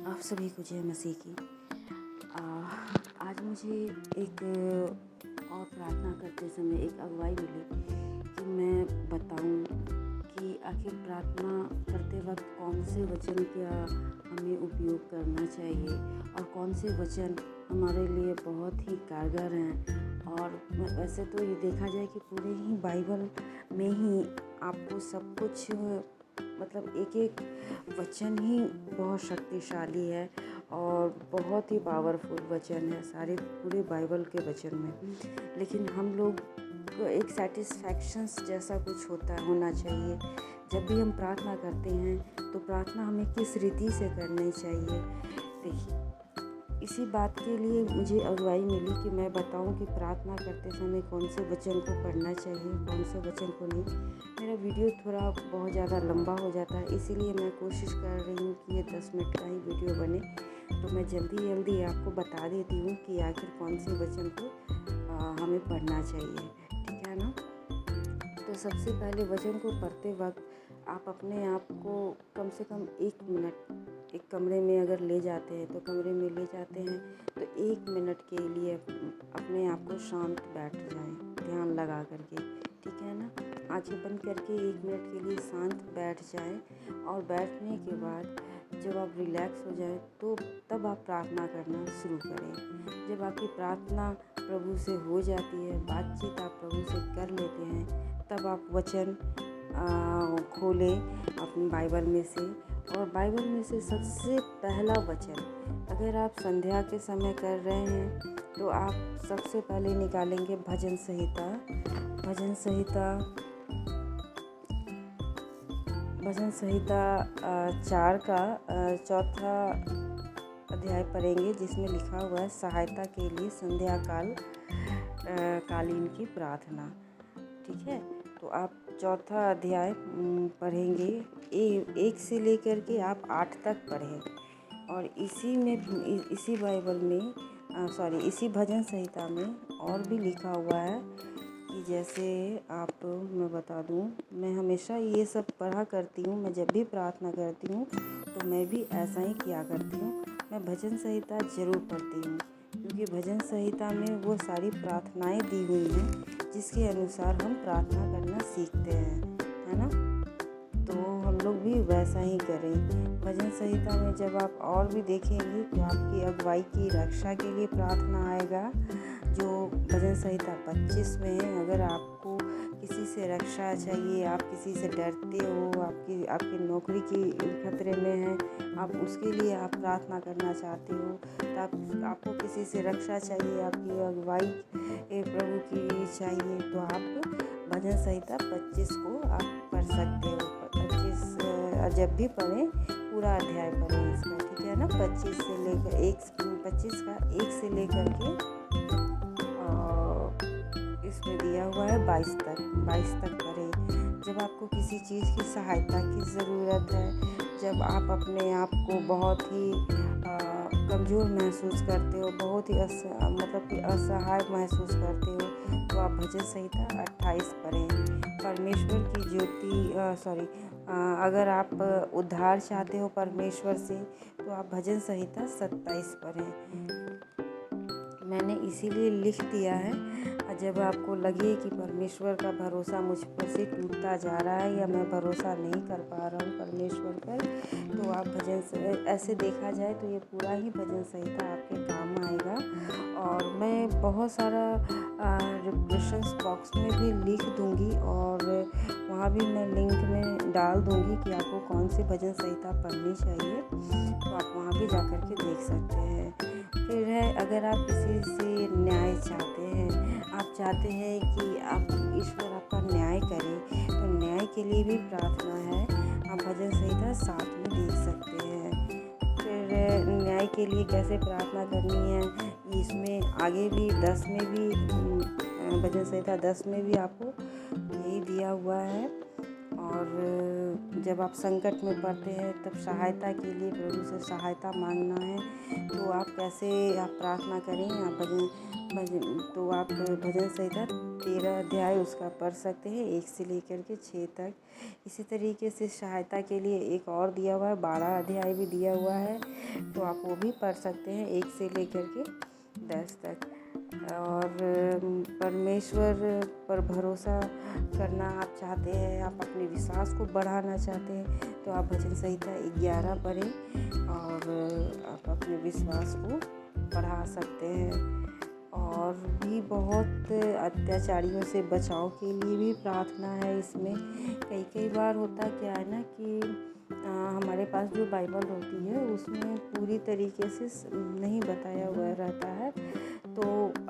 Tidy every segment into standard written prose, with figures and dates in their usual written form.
आप सभी को जय मसीह की। आज मुझे एक और प्रार्थना करते समय एक अगुवाई मिली कि मैं बताऊं कि आखिर प्रार्थना करते वक्त कौन से वचन क्या हमें उपयोग करना चाहिए और कौन से वचन हमारे लिए बहुत ही कारगर हैं। और वैसे तो ये देखा जाए कि पूरे ही बाइबल में ही आपको सब कुछ मतलब एक एक वचन ही बहुत शक्तिशाली है और बहुत ही पावरफुल वचन है सारे पूरे बाइबल के वचन में। लेकिन हम लोग को एक सेटिस्फैक्शंस जैसा कुछ होना चाहिए। जब भी हम प्रार्थना करते हैं तो प्रार्थना हमें किस रीति से करनी चाहिए। देखिए, इसी बात के लिए मुझे अगुवाई मिली कि मैं बताऊं कि प्रार्थना करते समय कौन से वचन को पढ़ना चाहिए, कौन से वचन को नहीं। मेरा वीडियो थोड़ा बहुत ज़्यादा लंबा हो जाता है, इसीलिए मैं कोशिश कर रही हूँ कि ये 10 मिनट का ही वीडियो बने। तो मैं जल्दी आपको बता देती हूँ कि आखिर कौन से वचन को हमें पढ़ना चाहिए, ठीक है ना। तो सबसे पहले वचन को पढ़ते वक्त आप अपने आप को कम से कम 1 मिनट एक कमरे में अगर ले जाते हैं तो कमरे में ले जाते हैं तो 1 मिनट के लिए अपने आप को शांत बैठ जाएं, ध्यान लगा करके, ठीक है ना। आंखें बंद करके 1 मिनट के लिए शांत बैठ जाएं और बैठने के बाद जब आप रिलैक्स हो जाएं तो तब आप प्रार्थना करना शुरू करें। जब आपकी प्रार्थना प्रभु से हो जाती है, बातचीत आप प्रभु से कर लेते हैं, तब आप वचन खोलें अपनी बाइबल में से। और बाइबल में से सबसे पहला वचन, अगर आप संध्या के समय कर रहे हैं तो आप सबसे पहले निकालेंगे भजन संहिता 4 का 4था अध्याय पढ़ेंगे, जिसमें लिखा हुआ है सहायता के लिए संध्या कालीन की प्रार्थना, ठीक है। तो आप 4था अध्याय पढ़ेंगे, 1 से लेकर के आप 8 तक पढ़ें। और इसी बाइबल में इसी भजन संहिता में और भी लिखा हुआ है कि जैसे मैं बता दूं, मैं हमेशा ये सब पढ़ा करती हूँ। मैं जब भी प्रार्थना करती हूँ तो मैं भी ऐसा ही किया करती हूँ। मैं भजन संहिता ज़रूर पढ़ती हूँ, क्योंकि भजन संहिता में वो सारी प्रार्थनाएं दी हुई हैं जिसके अनुसार हम प्रार्थना करना सीखते हैं, है ना। तो हम लोग भी वैसा ही करें। भजन संहिता में जब आप और भी देखेंगे तो आपकी अगुवाई की रक्षा के लिए प्रार्थना आएगा, जो भजन संहिता 25 में है। अगर आपको किसी से रक्षा चाहिए, आप किसी से डरते हो, आपकी नौकरी की खतरे में है, आप उसके लिए आप प्रार्थना करना चाहते हो, तो आपको किसी से रक्षा चाहिए, आपकी अगुवाई प्रभु की चाहिए, तो आप भजन संहिता 25 को आप पढ़ सकते हो। 25 जब भी पढ़ें पूरा अध्याय पढ़ें इसका, ठीक है ना। 25 से लेकर 1 से लेकर के इसमें दिया हुआ है 22 तक पढ़ें। जब आपको किसी चीज़ की सहायता की ज़रूरत है, जब आप अपने आप को बहुत ही कमज़ोर महसूस करते हो, बहुत ही असहाय महसूस करते हो, तो आप भजन संहिता 28 पढ़ें। परमेश्वर की ज्योति अगर आप उद्धार चाहते हो परमेश्वर से तो आप भजन संहिता 27 पढ़ें। मैंने इसीलिए लिख दिया है, जब आपको लगे कि परमेश्वर का भरोसा मुझ पर से टूटता जा रहा है या मैं भरोसा नहीं कर पा रहा हूँ परमेश्वर पर, तो आप ऐसे देखा जाए तो ये पूरा ही भजन संहिता आपके काम आएगा। और मैं बहुत सारा डिस्क्रिप्शंस बॉक्स में भी लिख दूँगी और वहाँ भी मैं लिंक में डाल दूँगी कि आपको कौन सी भजन संहिता पढ़नी चाहिए, तो आप वहाँ भी जा कर के देख सकते हैं। फिर है, अगर आप किसी से न्याय चाहते हैं, आप चाहते हैं कि ईश्वर आपका न्याय करे, तो न्याय के लिए भी प्रार्थना है, आप भजन संहिता 7 में देख सकते हैं। फिर न्याय के लिए कैसे प्रार्थना करनी है, इसमें आगे भी 10 में भी भजन संहिता 10 में भी आपको यही दिया हुआ है। और जब आप संकट में पड़ते हैं तब सहायता के लिए प्रभु से सहायता मांगना है। तो आप कैसे आप प्रार्थना करें, आप तो आप भजन संहिता 13 अध्याय उसका पढ़ सकते हैं 1 से लेकर के 6 तक। इसी तरीके से सहायता के लिए एक और दिया हुआ है, 12 अध्याय भी दिया हुआ है, तो आप वो भी पढ़ सकते हैं 1 से लेकर के 10 तक। और परमेश्वर पर भरोसा करना आप चाहते हैं, आप अपने विश्वास को बढ़ाना चाहते हैं, तो आप भजन संहिता 11 पढ़ें और आप अपने विश्वास को बढ़ा सकते हैं। और भी बहुत अत्याचारियों से बचाव के लिए भी प्रार्थना है इसमें। कई बार होता क्या है ना कि हमारे पास जो बाइबल होती है उसमें पूरी तरीके से नहीं बताया हुआ रहता है। तो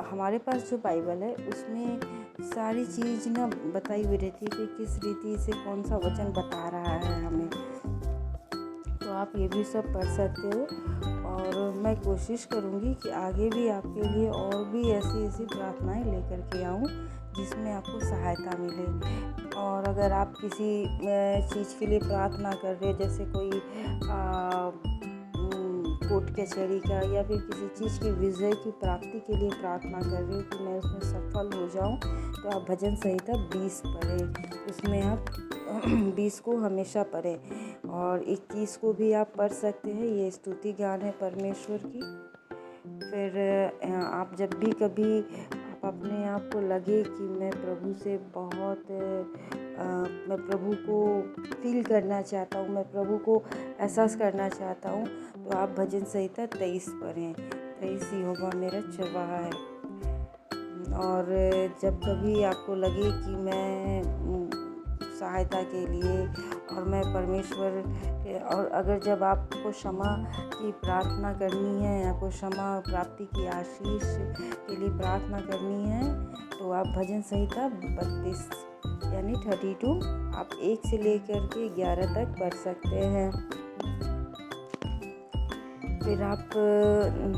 हमारे पास जो बाइबल है उसमें सारी चीज़ ना बताई हुई रहती है कि किस रीति से कौन सा वचन बता रहा है हमें। तो आप ये भी सब पढ़ सकते हो। और मैं कोशिश करूँगी कि आगे भी आपके लिए और भी ऐसी प्रार्थनाएं लेकर के आऊँ जिसमें आपको सहायता मिले। और अगर आप किसी चीज़ के लिए प्रार्थना कर रहे हैं, जैसे कोई कोर्ट कचहरी का या फिर किसी चीज़ की विजय की प्राप्ति के लिए प्रार्थना कर रहे हो कि मैं उसमें सफल हो जाऊं, तो आप भजन संहिता 20 पढ़ें। उसमें आप 20 को हमेशा पढ़ें। और 21 को भी आप पढ़ सकते हैं, ये स्तुति गान है परमेश्वर की। फिर आप जब भी कभी आप अपने आप को लगे कि मैं प्रभु से बहुत मैं प्रभु को फील करना चाहता हूँ, मैं प्रभु को एहसास करना चाहता हूँ, तो आप भजन संहिता 23 पढ़ें। 23 यहोवा मेरा चरवाहा है। और जब कभी आपको लगे कि मैं सहायता के लिए और मैं परमेश्वर और अगर जब आपको क्षमा की प्रार्थना करनी है, आपको क्षमा प्राप्ति की आशीष के लिए प्रार्थना करनी है, तो आप भजन संहिता 32 यानी 32 आप 1 से लेकर के 11 तक पढ़ सकते हैं। फिर आप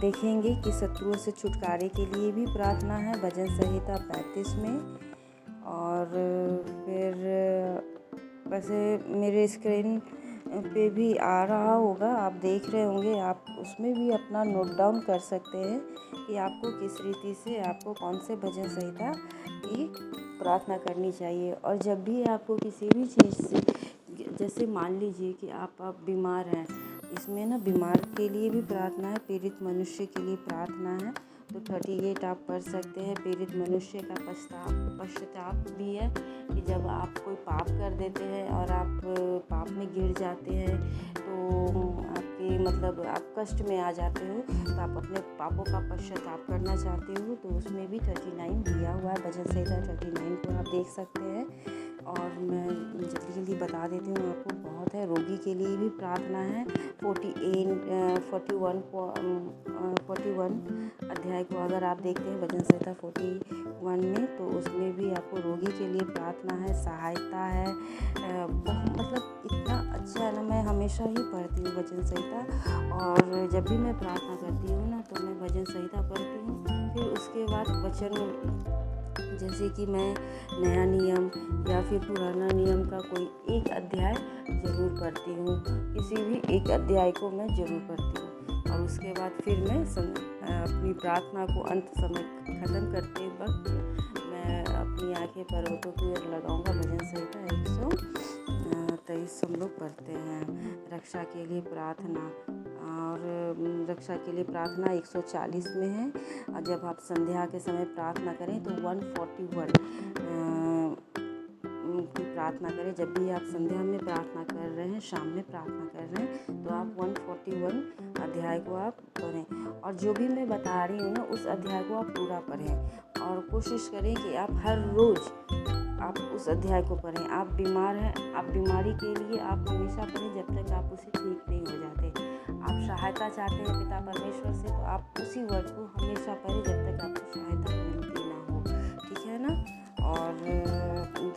देखेंगे कि शत्रुओं से छुटकारे के लिए भी प्रार्थना है भजन संहिता 35 में। और फिर वैसे मेरे स्क्रीन पे भी आ रहा होगा, आप देख रहे होंगे, आप उसमें भी अपना नोट डाउन कर सकते हैं कि आपको किस रीति से आपको कौन से भजन संहिता की प्रार्थना करनी चाहिए। और जब भी आपको किसी भी चीज़ से, जैसे मान लीजिए कि आप बीमार हैं, इसमें ना बीमार के लिए भी प्रार्थना है, पीड़ित मनुष्य के लिए प्रार्थना है, तो 38 आप पढ़ सकते हैं। पीड़ित मनुष्य का पश्चाताप भी है कि जब आप कोई पाप कर देते हैं और आप पाप में गिर जाते हैं, तो आपके मतलब आप कष्ट में आ जाते हो, तो आप अपने पापों का पश्चाताप करना चाहते हो, तो उसमें भी 39 दिया हुआ है। भजन संहिता 39 को आप देख सकते हैं। और मैं जल्दी बता देती हूँ आपको, बहुत है। रोगी के लिए भी प्रार्थना है। 41 अध्याय को अगर आप देखते हैं भजन संहिता 41 में, तो उसमें भी आपको रोगी के लिए प्रार्थना है, सहायता है। मतलब इतना अच्छा है ना, मैं हमेशा ही पढ़ती हूँ भजन संहिता। और जब भी मैं प्रार्थना करती हूँ ना, तो मैं भजन संहिता पढ़ती हूँ। फिर उसके बाद वचन, जैसे कि मैं नया नियम या फिर पुराना नियम का कोई एक अध्याय ज़रूर पढ़ती हूँ, किसी भी एक अध्याय को मैं ज़रूर पढ़ती हूँ। और उसके बाद फिर मैं अपनी प्रार्थना को अंत समय ख़त्म करते वक्त मैं अपनी आंखें पर्वतों की ओर लगाऊंगा। भजन संहिता 123 हम लोग पढ़ते हैं। रक्षा के लिए प्रार्थना, और रक्षा के लिए प्रार्थना 140 में है। और जब आप संध्या के समय प्रार्थना करें तो 141 की प्रार्थना करें। जब भी आप संध्या में प्रार्थना कर रहे हैं, शाम में प्रार्थना कर रहे हैं, तो आप 141 अध्याय को आप पढ़ें। और जो भी मैं बता रही हूँ ना, उस अध्याय को आप पूरा पढ़ें। और कोशिश करें कि आप हर रोज़ आप उस अध्याय को पढ़ें। आप बीमार हैं, आप बीमारी के लिए आप हमेशा पढ़ें जब तक आप उसे ठीक नहीं हो जाते। आप सहायता चाहते हैं पिता परमेश्वर से, तो आप उसी वर्ड को हमेशा पढ़ें जब तक आपको सहायता मिलती ना हो। ठीक है ना। और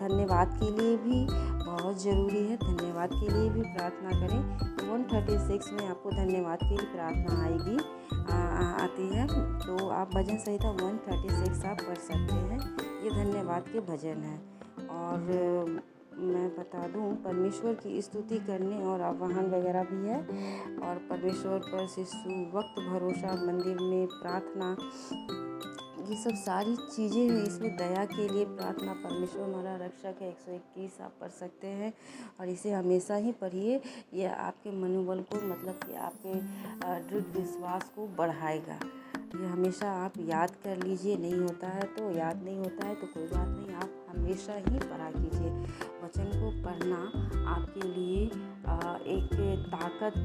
धन्यवाद के लिए भी बहुत ज़रूरी है, धन्यवाद के लिए भी प्रार्थना करें। 136 में आपको धन्यवाद के लिए प्रार्थना आएगी आती है, तो आप भजन संहिता 136 आप पढ़ सकते हैं। ये धन्यवाद के भजन है। और मैं बता दूं, परमेश्वर की स्तुति करने और आह्वान वगैरह भी है, और परमेश्वर पर शिशु वक्त भरोसा, मंदिर में प्रार्थना, ये सब सारी चीज़ें हैं। इसमें दया के लिए प्रार्थना, परमेश्वर हमारा रक्षक है, 121 आप पढ़ सकते हैं, और इसे हमेशा ही पढ़िए। यह आपके मनोबल को, मतलब कि आपके दृढ़ विश्वास को बढ़ाएगा। ये हमेशा आप याद कर लीजिए। नहीं होता है तो याद नहीं होता है तो कोई बात नहीं, आप हमेशा ही पढ़ा कीजिए। वचन को पढ़ना आपके लिए एक ताकत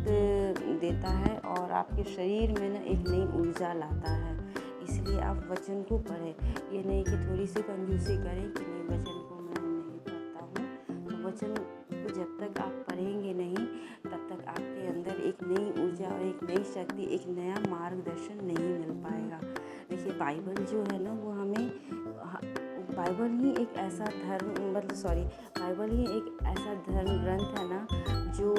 देता है और आपके शरीर में ना एक नई ऊर्जा लाता है। इसलिए आप वचन को पढ़ें। ये नहीं कि थोड़ी सी कंजूसी करें कि नहीं, वचन को मैं नहीं पढ़ता हूँ। तो वचन को जब तक आप पढ़ेंगे नहीं, तब तक आपके अंदर एक नई ऊर्जा और एक नई शक्ति, एक नया मार्गदर्शन नहीं मिल पाएगा। देखिए, बाइबल जो है ना, वो हमें बाइबल ही एक ऐसा बाइबल ही एक ऐसा धर्म ग्रंथ है ना, जो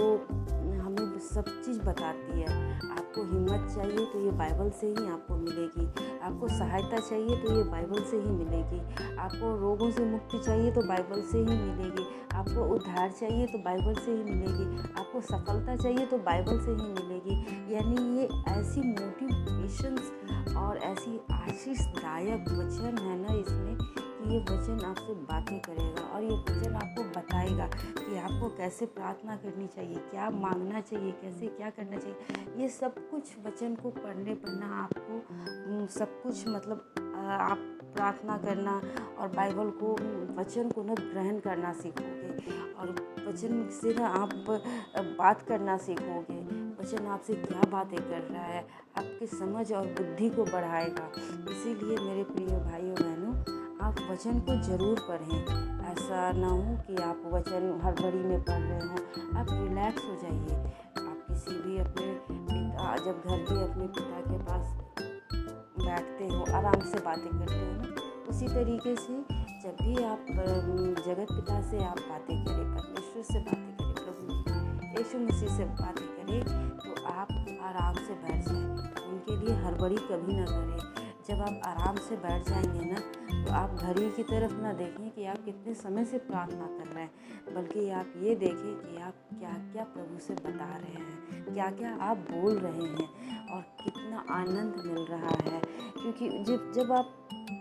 हमें सब चीज़ बताती है। आपको हिम्मत चाहिए तो ये बाइबल से ही आपको मिलेगी। आपको सहायता चाहिए तो ये बाइबल से ही मिलेगी। आपको रोगों से मुक्ति चाहिए तो बाइबल से ही मिलेगी। आपको उद्धार चाहिए तो बाइबल से ही मिलेगी। आपको सफलता चाहिए तो बाइबल से ही मिलेगी। यानी ये ऐसी मोटिवेशंस और ऐसी आशीषदायक वचन है ना इसमें, कि ये वचन आपसे बातें करेगा और ये वचन आपको बताएगा कि आपको कैसे प्रार्थना करनी चाहिए, क्या मांगना चाहिए, कैसे क्या करना चाहिए। ये सब कुछ वचन को पढ़ना आपको सब कुछ, मतलब आप प्रार्थना करना और बाइबल को, वचन को ना ग्रहण करना सीखोगे, और वचन से ना आप बात करना सीखोगे। वचन आपसे क्या बातें कर रहा है, आपकी समझ और बुद्धि को बढ़ाएगा। इसीलिए मेरे प्रिय भाइयों बहनों, आप वचन को ज़रूर पढ़ें। ऐसा ना हो कि आप वचन हड़बड़ी में पढ़ रहे हों। आप रिलैक्स हो जाइए। आप किसी भी अपने पिता, जब घर के अपने पिता के पास बैठते हो, आराम से बातें करते हो ना, उसी तरीके से जब भी आप जगत पिता से आप बातें करें, परमेश्वर से बातें करें, प्रभु यीशु मसीह से बातें करें, तो आप आराम से बैठ जाएं। उनके लिए हड़बड़ी कभी ना करें। जब आप आराम से बैठ जाएंगे ना, तो आप घड़ी की तरफ ना देखें कि आप कितने समय से प्रार्थना कर रहे हैं, बल्कि आप ये देखें कि आप क्या क्या प्रभु से बता रहे हैं, क्या क्या आप बोल रहे हैं, और कितना आनंद मिल रहा है। क्योंकि जब आप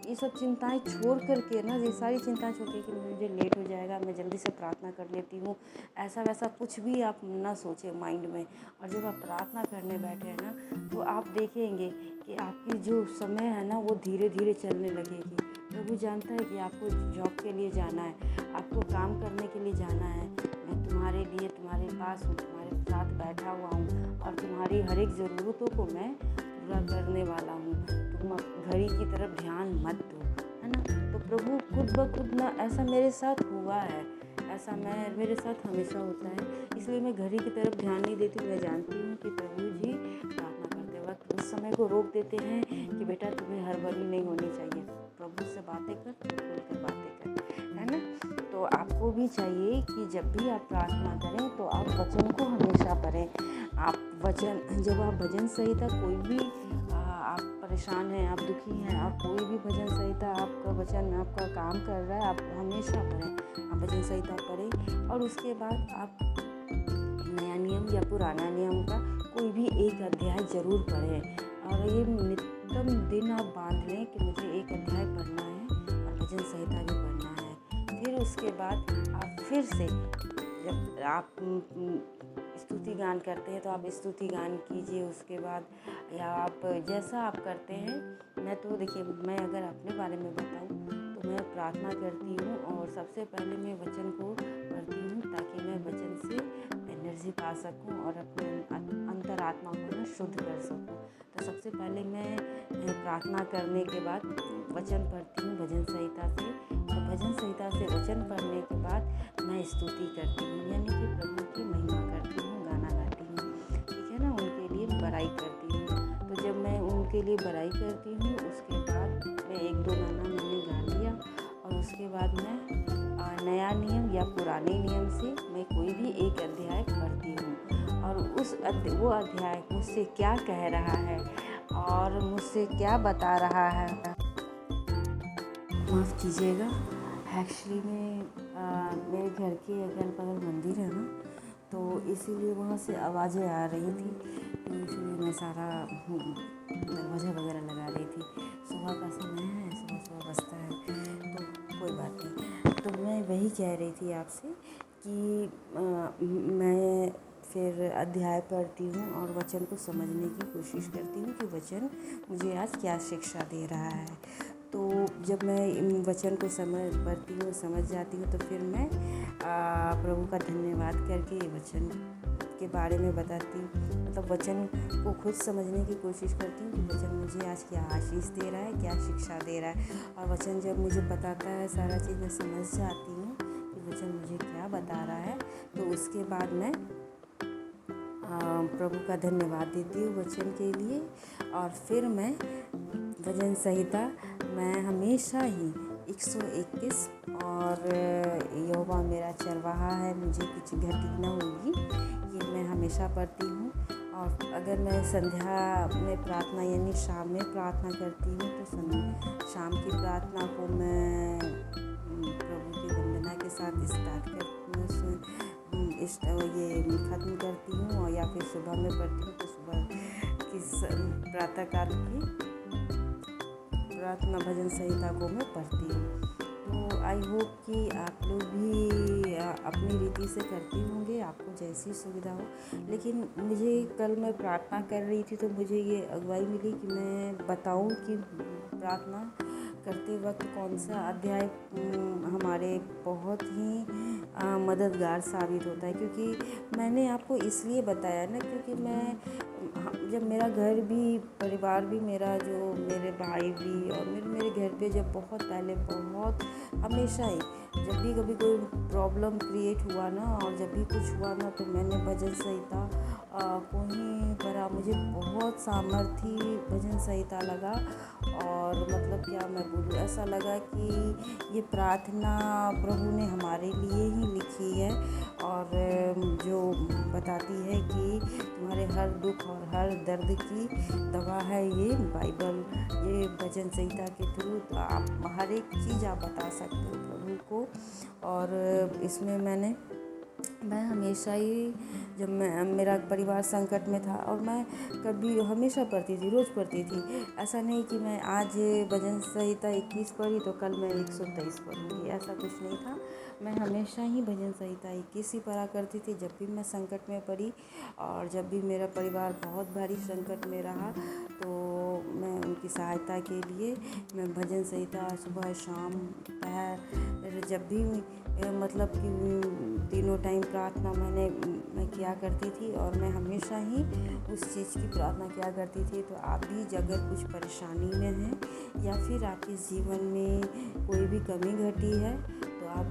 ये सब चिंताएं छोड़ करके ना, ये सारी चिंताएं छोड़ के कि मुझे लेट हो जाएगा, मैं जल्दी से प्रार्थना कर लेती हूँ, ऐसा वैसा कुछ भी आप ना सोचें माइंड में। और जब आप प्रार्थना करने बैठे हैं ना, तो आप देखेंगे कि आपकी जो समय है ना, वो धीरे धीरे चलने लगेगी। प्रभु जानता है कि आपको जॉब के लिए जाना है, आपको काम करने के लिए जाना है। मैं तुम्हारे लिए तुम्हारे पास हूँ, तुम्हारे साथ बैठा हुआ हूँ, और तुम्हारी हर एक ज़रूरतों को मैं पूरा करने वाला हूँ। तुम घड़ी की तरफ ध्यान मत दो, है ना। तो प्रभु खुद ब खुद ना, ऐसा मेरे साथ हुआ है, ऐसा मेरे साथ हमेशा होता है। इसलिए मैं घड़ी की तरफ ध्यान नहीं देती। मैं जानती हूँ कि प्रभु जी प्रार्थना करते वक्त उस समय को रोक देते हैं कि बेटा तुम्हें हड़बड़ी नहीं होनी चाहिए, प्रभु से बातें कर, खुल कर बातें कर, है ना। तो आपको भी चाहिए कि जब भी आप प्रार्थना करें तो आप वचन को हमेशा पढ़ें। आप वचन, जब आप भजन संहिता, कोई भी आप परेशान हैं, आप दुखी हैं, आप कोई भी भजन संहिता, आपका वचन आपका काम कर रहा है, आप हमेशा पढ़ें। आप भजन संहिता पढ़ें, और उसके बाद आप नया नियम या पुराना नियम का कोई भी एक अध्याय ज़रूर पढ़ें। और ये नित्यम दिन आप बांध लें कि मुझे एक अध्याय पढ़ना है और भजन संहिता भी पढ़ना है। फिर उसके बाद आप फिर से, जब आप स्तुति गान करते हैं तो आप स्तुति गान कीजिए। उसके बाद या आप जैसा आप करते हैं, मैं तो देखिए, मैं अगर अपने बारे में बताऊं तो मैं प्रार्थना करती हूँ, और सबसे पहले मैं वचन को पढ़ती हूँ ताकि मैं वचन से एनर्जी पा सकूँ और अपने अंतरात्मा को ना शुद्ध कर सकूँ। तो सबसे पहले मैं प्रार्थना करने के बाद वचन पढ़ती हूँ भजन संहिता से, और भजन संहिता से वचन पढ़ने के बाद मैं स्तुति करती हूँ, यानी कि प्रभु की महिमा करती हूँ, गाना गाती हूँ, ठीक है ना, उनके लिए बड़ाई करती हूँ। तो जब मैं उनके लिए बड़ाई करती हूँ, उसके बाद मैं एक दो गाना मैंने गा लिया, और उसके बाद मैं नया नियम या पुराने नियम से मैं कोई भी एक अध्याय पढ़ती हूँ, और वो अध्याय मुझसे क्या कह रहा है और मुझसे क्या बता रहा है। माफ़ कीजिएगा, एक्चुअली में मेरे घर के अगल बगल मंदिर है ना, तो इसीलिए वहाँ से आवाज़ें आ रही थी, तो इसलिए मैं सारा दरवाज़ा वगैरह लगा रही थी। सुबह का समय है, सुबह सुबह बजता है, तो कोई बात नहीं। तो मैं वही कह रही थी आपसे कि मैं फिर अध्याय पढ़ती हूँ और वचन को समझने की कोशिश करती हूँ कि वचन मुझे आज क्या शिक्षा दे रहा है। तो जब मैं वचन को पढ़ती हूँ, समझ जाती हूँ, तो फिर मैं प्रभु का धन्यवाद करके वचन के बारे में बताती हूँ, मतलब वचन को खुद समझने की कोशिश करती हूँ कि वचन मुझे आज क्या आशीष दे रहा है, क्या शिक्षा दे रहा है। और वचन जब मुझे बताता है, सारा चीज़ मैं समझ जाती हूँ कि वचन मुझे क्या बता रहा है, तो उसके बाद मैं प्रभु का धन्यवाद देती हूँ वचन के लिए। और फिर मैं भजन संहिता मैं हमेशा ही 121 और यहोवा मेरा चरवाहा है, मुझे कुछ घटी न होगी, ये मैं हमेशा पढ़ती हूँ। और अगर मैं संध्या में प्रार्थना यानी शाम में प्रार्थना करती हूँ, तो शाम की प्रार्थना को मैं प्रभु की वंदना के साथ स्टार्ट कर ये ख़त्म करती हूँ, और या फिर सुबह में पढ़ती हूँ, तो सुबह की प्रातःकाल की प्रार्थना भजन संहिता को मैं पढ़ती हूँ। तो आई होप कि आप लोग भी अपनी रीति से करते होंगे, आपको जैसी सुविधा हो। लेकिन मुझे कल मैं प्रार्थना कर रही थी, तो मुझे ये अगुवाई मिली कि मैं बताऊं कि प्रार्थना करते वक्त कौन सा अध्याय हमारे बहुत ही मददगार साबित होता है। क्योंकि मैंने आपको इसलिए बताया ना, क्योंकि मैं जब मेरा घर भी, परिवार भी, मेरा जो मेरे भाई भी और मेरे घर पे जब बहुत पहले, बहुत हमेशा ही जब भी कभी कोई प्रॉब्लम क्रिएट हुआ ना, और जब भी कुछ हुआ ना, तो मैंने भजन संहिता को ही पढ़ा। मुझे बहुत सामर्थी भजन संहिता लगा, और मतलब क्या मैं बोलूँ, ऐसा लगा कि ये प्रार्थना प्रभु ने हमारे लिए ही लिखी है, और जो बताती है कि तुम्हारे हर दुख और हर दर्द की दवा है ये बाइबल, ये भजन संहिता के थ्रू। तो आप हर एक चीज़ आप बता सकते हो प्रभु को। और इसमें मैं हमेशा ही, जब मेरा परिवार संकट में था, और मैं कभी हमेशा पढ़ती थी, रोज़ पढ़ती थी। ऐसा नहीं कि मैं आज भजन संहिता 21 पढ़ी तो कल मैं 123 पढ़ूँगी, ऐसा कुछ नहीं था। मैं हमेशा ही भजन संहिता 21 ही पढ़ा करती थी, जब भी मैं संकट में पड़ी, और जब भी मेरा परिवार बहुत भारी संकट में रहा, तो मैं उनकी सहायता के लिए मैं भजन संहिता सुबह शाम दोपहर जब भी मतलब कि तीनों टाइम प्रार्थना मैं किया करती थी। और मैं हमेशा ही उस चीज़ की प्रार्थना किया करती थी। तो आप भी अगर कुछ परेशानी में हैं, या फिर आपके जीवन में कोई भी कमी घटी है, तो आप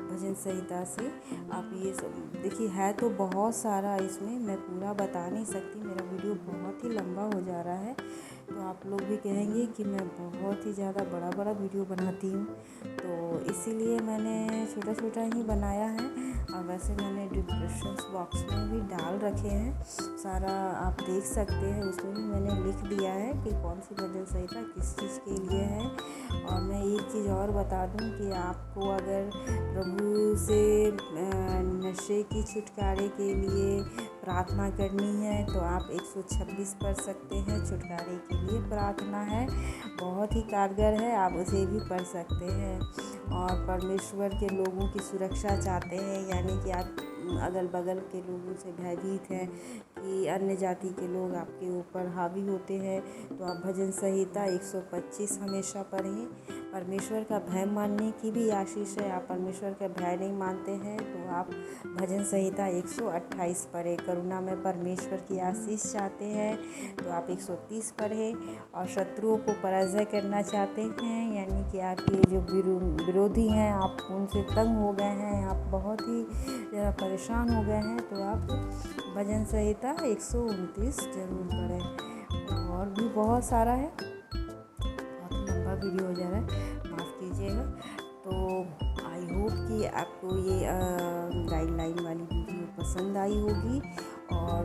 भजन संहिता से आप ये सब देखिए, है तो बहुत सारा, इसमें मैं पूरा बता नहीं सकती, मेरा वीडियो बहुत ही लंबा हो जा रहा है। तो आप लोग भी कहेंगे कि मैं बहुत ही ज़्यादा बड़ा वीडियो बनाती हूँ, तो इसीलिए मैंने छोटा छोटा ही बनाया है। और वैसे मैंने डिस्क्रिप्शन बॉक्स में भी डाल रखे हैं, सारा आप देख सकते हैं, उसमें भी मैंने लिख दिया है कि कौन सी भजन संहिता किस चीज़ के लिए है। और मैं एक चीज़ और बता दूं कि आपको अगर प्रभु से नशे की छुटकारे के लिए प्रार्थना करनी है, तो आप 126 पढ़ सकते हैं। छुटकारे के लिए प्रार्थना है, बहुत ही कारगर है, आप उसे भी पढ़ सकते हैं। और परमेश्वर के लोगों की सुरक्षा चाहते हैं, यानी कि आप अगल बगल के लोगों से भयभीत हैं कि अन्य जाति के लोग आपके ऊपर हावी होते हैं, तो आप भजन संहिता 125 हमेशा पढ़ें। परमेश्वर का भय मानने की भी आशीष है। आप परमेश्वर का भय नहीं मानते हैं, तो आप भजन संहिता 128 पढ़ें। करुणा में परमेश्वर की आशीष चाहते हैं, तो आप 130 पढ़ें। और शत्रुओं को पराजय करना चाहते हैं, यानी कि आपके जो विरोधी हैं, आप उनसे तंग हो गए हैं, आप बहुत ही परेशान हो गए हैं, तो आप भजन संहिता 129 ज़रूर पढ़ें। और भी बहुत सारा है, बहुत लंबा वीडियो हो जा रहा है, माफ़ कीजिएगा। तो आई होप कि आपको ये गाइडलाइन वाली वीडियो पसंद आई होगी, और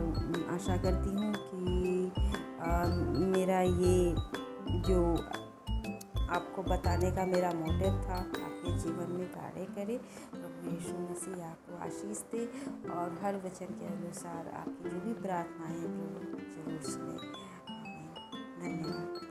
आशा करती हूँ कि मेरा ये जो आपको बताने का मेरा मोटिव था। आपके जीवन में कार्य करे, प्रभु यीशु मसीह आपको आशीष दे और हर वचन के अनुसार आपकी जो भी प्रार्थनाएं हैं प्रभु जरूर सुने। आमीन। धन्यवाद।